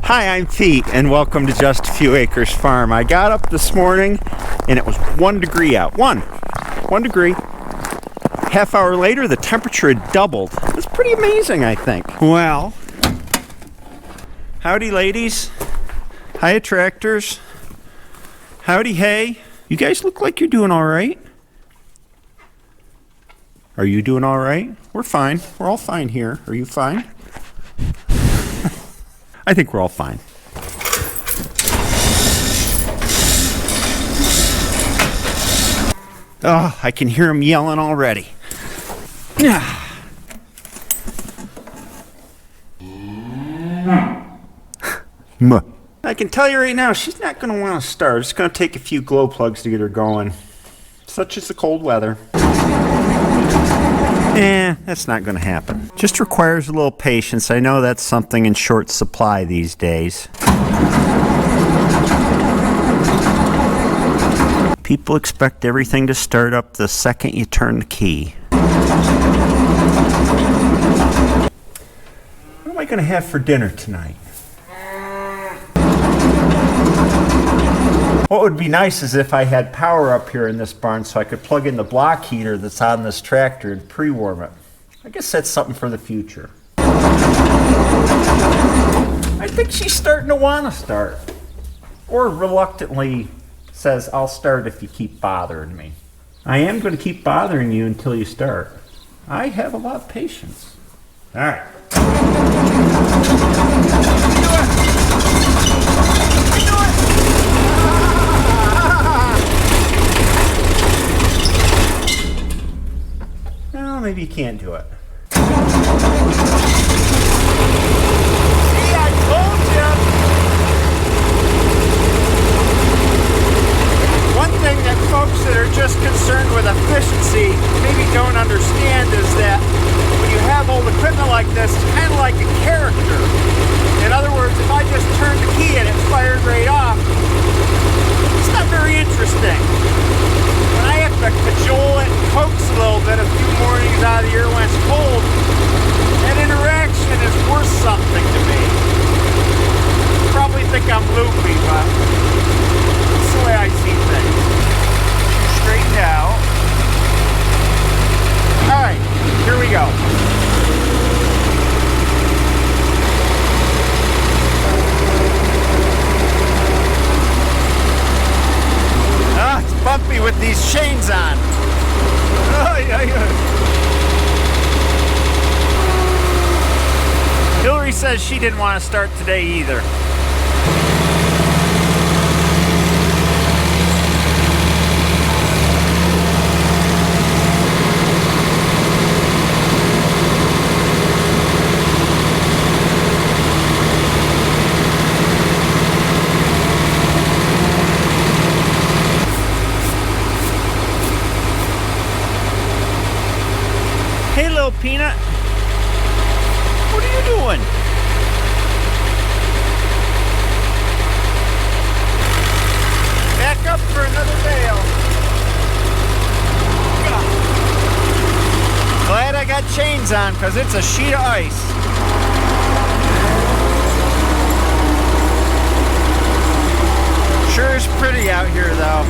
Hi, I'm Pete, and welcome to Just a Few Acres Farm. I got up this morning, and it was 1 degree out. One degree. Half hour later, the temperature had doubled. It was pretty amazing, I think. Well, howdy, ladies. Hiya, tractors. Howdy, hey. You guys look like you're doing all right. Are you doing all right? We're fine. We're all fine here. Are you fine? I think we're all fine. Oh, I can hear him yelling already. I can tell you right now, she's not going to want to start. It's going to take a few glow plugs to get her going. Such as the cold weather. That's not going to happen. Just requires a little patience. I know that's something in short supply these days. People expect everything to start up the second you turn the key. What am I going to have for dinner tonight? What would be nice is if I had power up here in this barn so I could plug in the block heater that's on this tractor and pre-warm it. I guess that's something for the future. I think she's starting to want to start. Or reluctantly says, I'll start if you keep bothering me. I am going to keep bothering you until you start. I have a lot of patience. All right. Well, maybe you can't do it. See, I told you! One thing that folks that are just concerned with efficiency maybe don't understand is that when you have old equipment like this, it's kind of like a character. In other words, if I just turned the key and it fired right off, it's not very interesting. When I have to cajole it and coax a little bit a few mornings out of the year when it's cold, that interaction is worth something to me. You probably think I'm loopy, but that's the way I see things. Straightened out. Alright, here we go. It's bumpy with these chains on. Hillary says she didn't want to start today either. Hey, little peanut. What are you doing? Back up for another bale. Glad I got chains on because it's a sheet of ice. Sure is pretty out here though.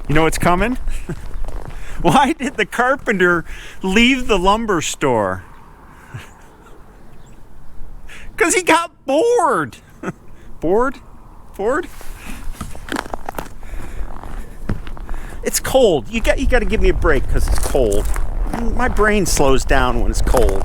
You know what's coming? Why did the carpenter leave the lumber store? Because he got bored. Bored? It's cold. You got to give me a break because it's cold. My brain slows down when it's cold.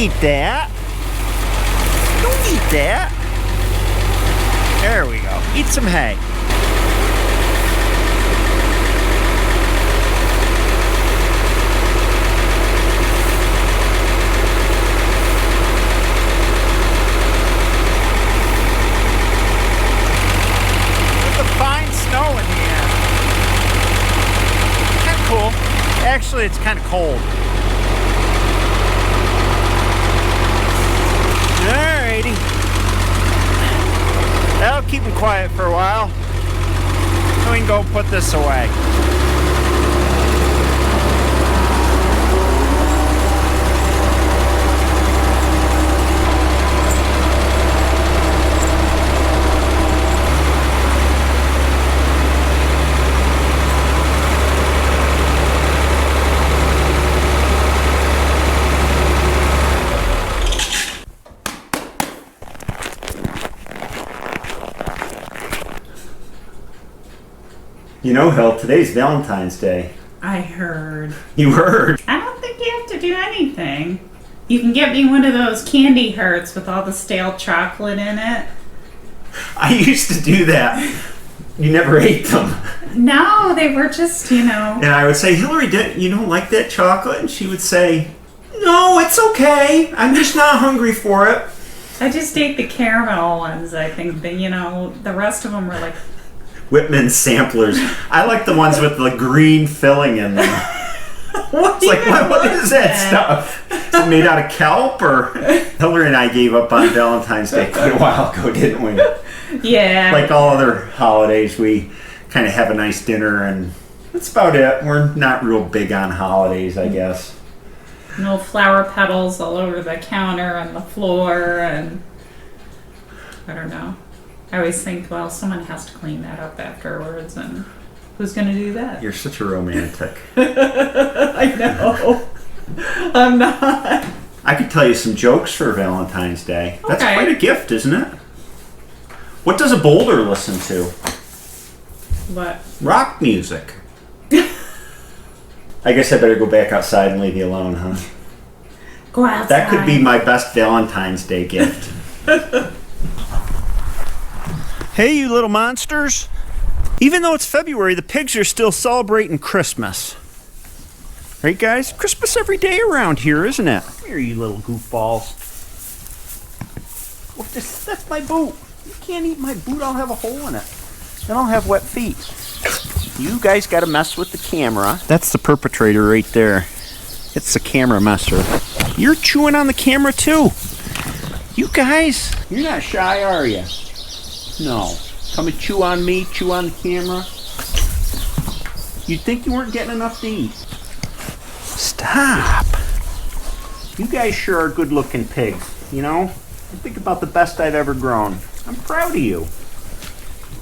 eat that. Don't eat that. There we go. Eat some hay. Actually, it's kind of cold. Alrighty. That'll keep him quiet for a while. So we can go put this away. You know, Hill, today's Valentine's Day. I heard. You heard? I don't think you have to do anything. You can get me one of those candy hearts with all the stale chocolate in it. I used to do that. You never ate them. No, they were just, And I would say, Hillary, you don't like that chocolate? And she would say, no, it's okay. I'm just not hungry for it. I just ate the caramel ones, I think. The rest of them were like... Whitman samplers. I like the ones with the green filling in them. What is that stuff? Is it made out of kelp or? Hillary and I gave up on Valentine's Day quite a while ago, didn't we? Yeah. Like all other holidays, we kind of have a nice dinner and that's about it. We're not real big on holidays, I guess. No flower petals all over the counter and the floor and I don't know. I always think, well, someone has to clean that up afterwards, and who's going to do that? You're such a romantic. I know. I'm not. I could tell you some jokes for Valentine's Day. That's quite a gift, isn't it? What does a boulder listen to? What? Rock music. I guess I better go back outside and leave you alone, huh? Go outside. That could be my best Valentine's Day gift. Hey, you little monsters. Even though it's February, the pigs are still celebrating Christmas. Right, guys? Christmas every day around here, isn't it? Come here, you little goofballs. Oh, that's my boot. You can't eat my boot. I'll have a hole in it. Then I'll have wet feet. You guys got to mess with the camera. That's the perpetrator right there. It's the camera messer. You're chewing on the camera, too. You guys, you're not shy, are you? No. Come and chew on me, chew on the camera. You'd think you weren't getting enough to eat. Stop. You guys sure are good-looking pigs, you know? I think about the best I've ever grown. I'm proud of you.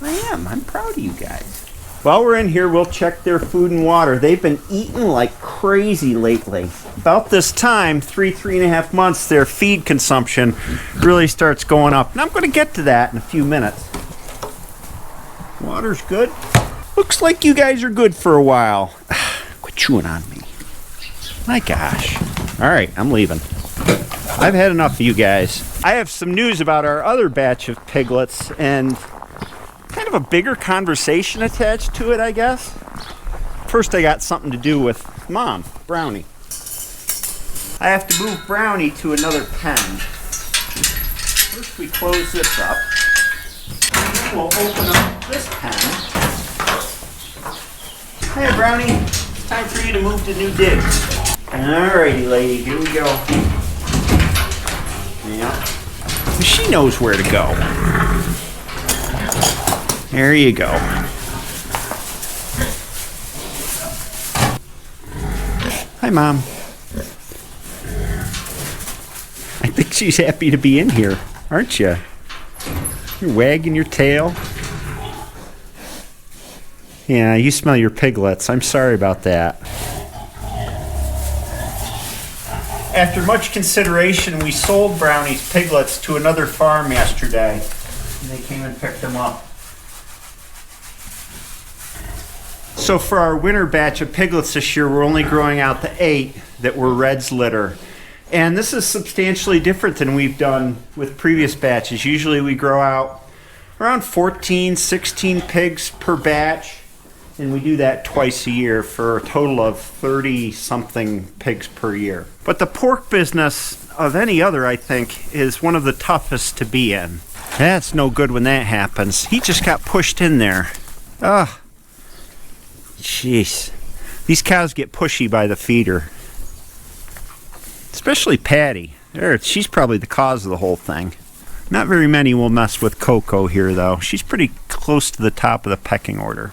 I am. I'm proud of you guys. While we're in here, we'll check their food and water. They've been eating like crazy lately. About this time, 3.5 months, their feed consumption really starts going up. And I'm going to get to that in a few minutes. Water's good. Looks like you guys are good for a while. Quit chewing on me. My gosh. All right, I'm leaving. I've had enough of you guys. I have some news about our other batch of piglets and kind of a bigger conversation attached to it, I guess. First, I got something to do with Mom, Brownie. I have to move Brownie to another pen. First, we close this up. Then we'll open up this pen. Hey, Brownie. It's time for you to move to new digs. Alrighty, lady. Here we go. Yeah. She knows where to go. There you go. Hi, Mom. I think she's happy to be in here, aren't you? You're wagging your tail. Yeah, you smell your piglets. I'm sorry about that. After much consideration, we sold Brownie's piglets to another farm yesterday. And they came and picked them up. So for our winter batch of piglets this year, we're only growing out the 8 that were Red's litter. And this is substantially different than we've done with previous batches. Usually we grow out around 14, 16 pigs per batch, and we do that twice a year for a total of 30-something pigs per year. But the pork business of any other, I think, is one of the toughest to be in. That's no good when that happens. He just got pushed in there. Ugh. Jeez. These cows get pushy by the feeder. Especially Patty. She's probably the cause of the whole thing. Not very many will mess with Coco here, though. She's pretty close to the top of the pecking order.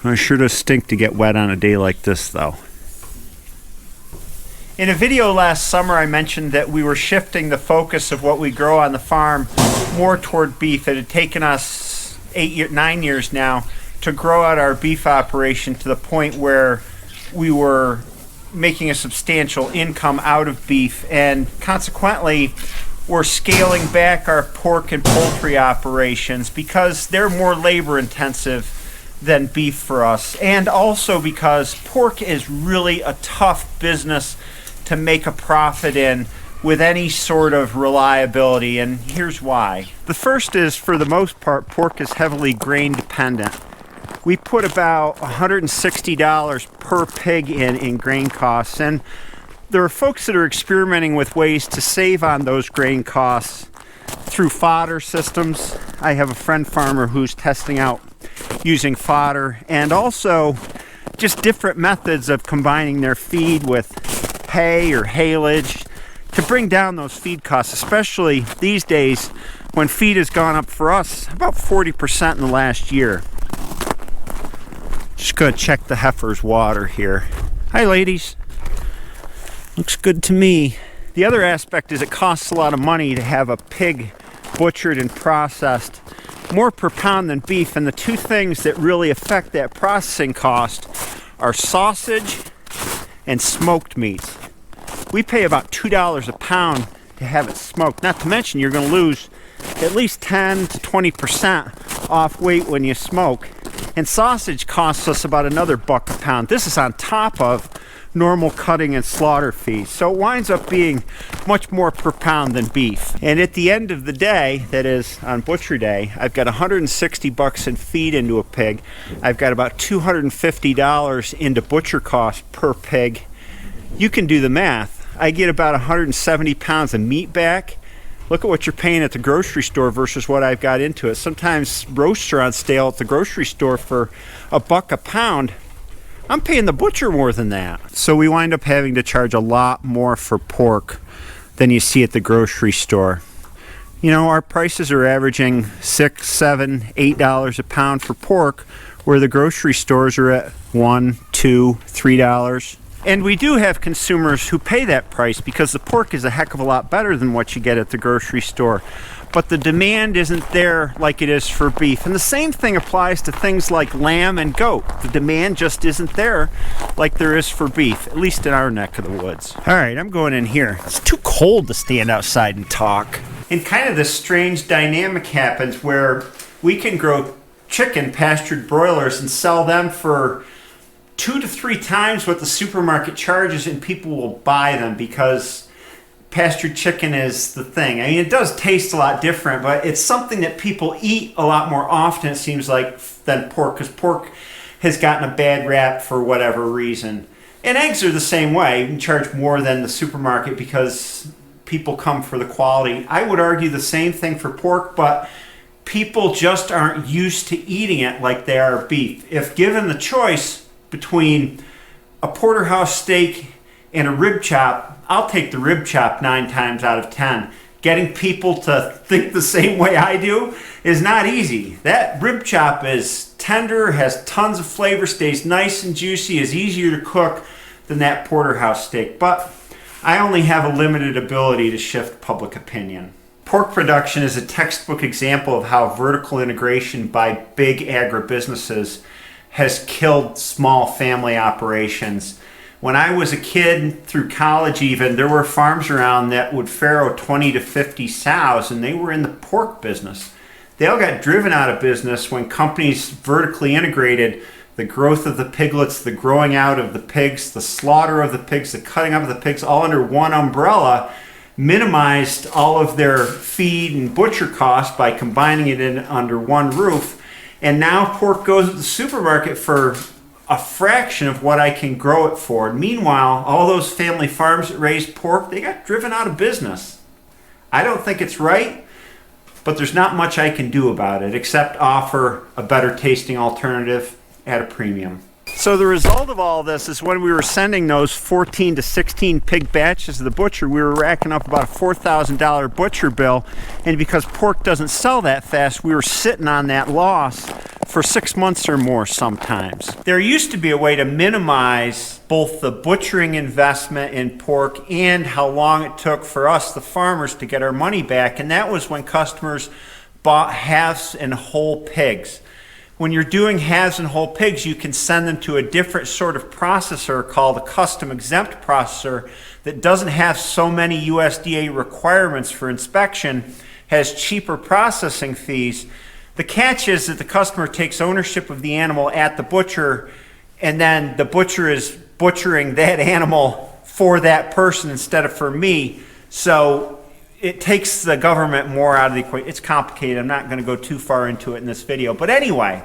It sure does stink to get wet on a day like this, though. In a video last summer, I mentioned that we were shifting the focus of what we grow on the farm more toward beef. It had taken us 9 years now to grow out our beef operation to the point where we were making a substantial income out of beef, and consequently we're scaling back our pork and poultry operations because they're more labor intensive than beef for us, and also because pork is really a tough business to make a profit in with any sort of reliability, and here's why. The first is, for the most part, pork is heavily grain dependent. We put about $160 per pig in grain costs, and there are folks that are experimenting with ways to save on those grain costs through fodder systems. I have a friend farmer who's testing out using fodder, and also just different methods of combining their feed with hay or haylage to bring down those feed costs, especially these days when feed has gone up for us about 40% in the last year. Just gonna check the heifer's water here. Hi, ladies. Looks good to me. The other aspect is it costs a lot of money to have a pig butchered and processed, more per pound than beef, and the two things that really affect that processing cost are sausage and smoked meats. We pay about $2 a pound to have it smoked. Not to mention you're going to lose at least 10 to 20% off weight when you smoke. And sausage costs us about another $1 a pound. This is on top of normal cutting and slaughter fees. So it winds up being much more per pound than beef. And at the end of the day, that is on butcher day, I've got $160 in feed into a pig. I've got about $250 into butcher costs per pig. You can do the math. I get about 170 pounds of meat back. Look at what you're paying at the grocery store versus what I've got into it. Sometimes roasts are on sale at the grocery store for $1 a pound. I'm paying the butcher more than that. So we wind up having to charge a lot more for pork than you see at the grocery store. You know, our prices are averaging $6, $7, $8 a pound for pork, where the grocery stores are at $1, $2, $3. And we do have consumers who pay that price because the pork is a heck of a lot better than what you get at the grocery store. But the demand isn't there like it is for beef. And the same thing applies to things like lamb and goat. The demand just isn't there like there is for beef, at least in our neck of the woods. All right, I'm going in here. It's too cold to stand outside and talk. And kind of this strange dynamic happens where we can grow chicken, pastured broilers, and sell them for 2 to 3 times what the supermarket charges, and people will buy them because pastured chicken is the thing. I mean, it does taste a lot different, but it's something that people eat a lot more often, it seems like, than pork, because pork has gotten a bad rap for whatever reason. And eggs are the same way. You can charge more than the supermarket because people come for the quality. I would argue the same thing for pork, but people just aren't used to eating it like they are beef. If given the choice between a porterhouse steak and a rib chop, I'll take the rib chop 9 times out of 10. Getting people to think the same way I do is not easy. That rib chop is tender, has tons of flavor, stays nice and juicy, is easier to cook than that porterhouse steak. But I only have a limited ability to shift public opinion. Pork production is a textbook example of how vertical integration by big agribusinesses has killed small family operations. When I was a kid, through college even, there were farms around that would farrow 20 to 50 sows, and they were in the pork business. They all got driven out of business when companies vertically integrated the growth of the piglets, the growing out of the pigs, the slaughter of the pigs, the cutting up of the pigs, all under one umbrella, minimized all of their feed and butcher costs by combining it in under one roof. And now pork goes to the supermarket for a fraction of what I can grow it for. Meanwhile, all those family farms that raise pork, they got driven out of business. I don't think it's right, but there's not much I can do about it except offer a better tasting alternative at a premium. So the result of all this is when we were sending those 14 to 16 pig batches to the butcher, we were racking up about a $4,000 butcher bill. And because pork doesn't sell that fast, we were sitting on that loss for 6 months or more sometimes. There used to be a way to minimize both the butchering investment in pork and how long it took for us, the farmers, to get our money back. And that was when customers bought halves and whole pigs. When you're doing halves and whole pigs, you can send them to a different sort of processor called a custom exempt processor that doesn't have so many USDA requirements for inspection, has cheaper processing fees. The catch is that the customer takes ownership of the animal at the butcher, and then the butcher is butchering that animal for that person instead of for me. So it takes the government more out of the equation. It's complicated. I'm not going to go too far into it in this video. But anyway,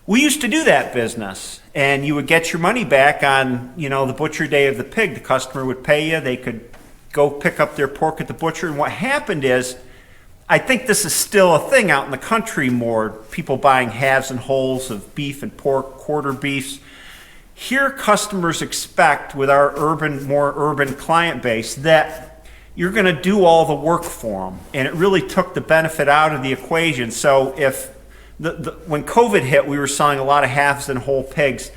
we used to do that business, and you would get your money back on, the butcher day of the pig. The customer would pay you. They could go pick up their pork at the butcher. And what happened is, I think this is still a thing out in the country more, people buying halves and wholes of beef and pork, quarter beefs. Here, customers expect, with our more urban client base, that you're going to do all the work for them. And it really took the benefit out of the equation. So if when COVID hit, we were selling a lot of halves and whole pigs.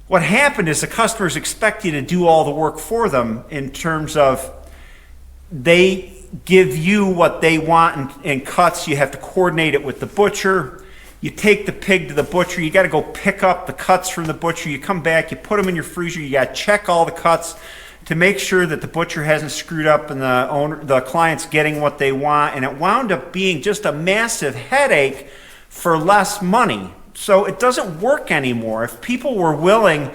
What happened is the customers expect you to do all the work for them in terms of they give you what they want in cuts. You have to coordinate it with the butcher. You take the pig to the butcher. You got to go pick up the cuts from the butcher. You come back, you put them in your freezer. You got to check all the cuts to make sure that the butcher hasn't screwed up and the client's getting what they want. And it wound up being just a massive headache for less money. So it doesn't work anymore. If people were willing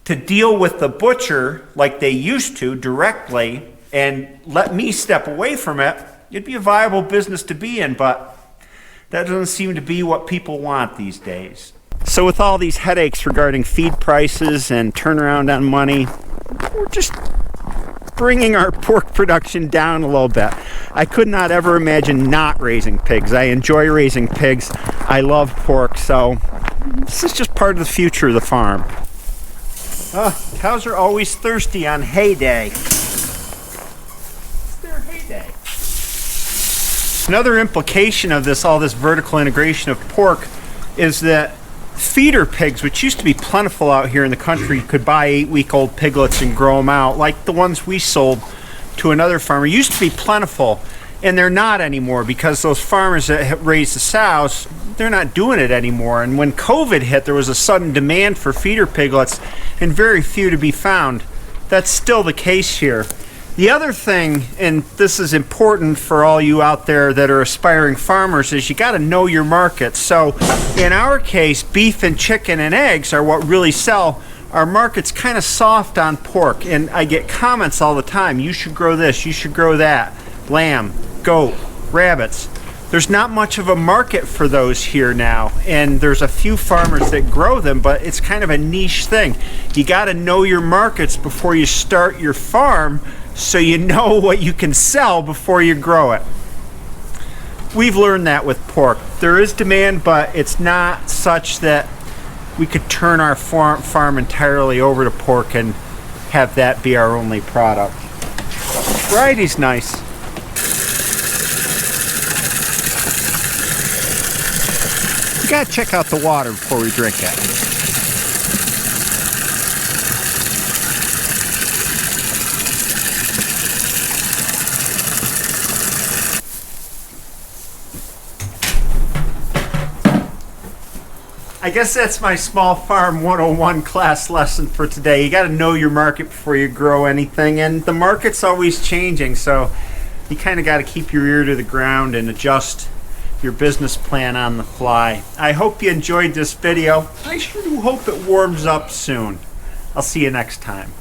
to deal with the butcher like they used to directly and let me step away from it, it'd be a viable business to be in, but that doesn't seem to be what people want these days. So with all these headaches regarding feed prices and turnaround on money, we're just bringing our pork production down a little bit. I could not ever imagine not raising pigs. I enjoy raising pigs. I love pork, so this is just part of the future of the farm. Cows are always thirsty on hay day. It's their hay day. Another implication of all this vertical integration of pork is that feeder pigs, which used to be plentiful out here in the country, you could buy 8-week-old piglets and grow them out, like the ones we sold to another farmer, used to be plentiful, and they're not anymore because those farmers that raise the sows, they're not doing it anymore. And when COVID hit, there was a sudden demand for feeder piglets and very few to be found. That's still the case here. The other thing, and this is important for all you out there that are aspiring farmers, is you got to know your market. So in our case, beef and chicken and eggs are what really sell. Our market's kind of soft on pork, and I get comments all the time. You should grow this, you should grow that. Lamb, goat, rabbits. There's not much of a market for those here now, and there's a few farmers that grow them, but it's kind of a niche thing. You got to know your markets before you start your farm, so you know what you can sell before you grow it. We've learned that with pork. There is demand, but it's not such that we could turn our farm entirely over to pork and have that be our only product. Variety's nice. We gotta check out the water before we drink it. I guess that's my Small Farm 101 class lesson for today. You got to know your market before you grow anything, and the market's always changing, so you kind of got to keep your ear to the ground and adjust your business plan on the fly. I hope you enjoyed this video. I sure do hope it warms up soon. I'll see you next time.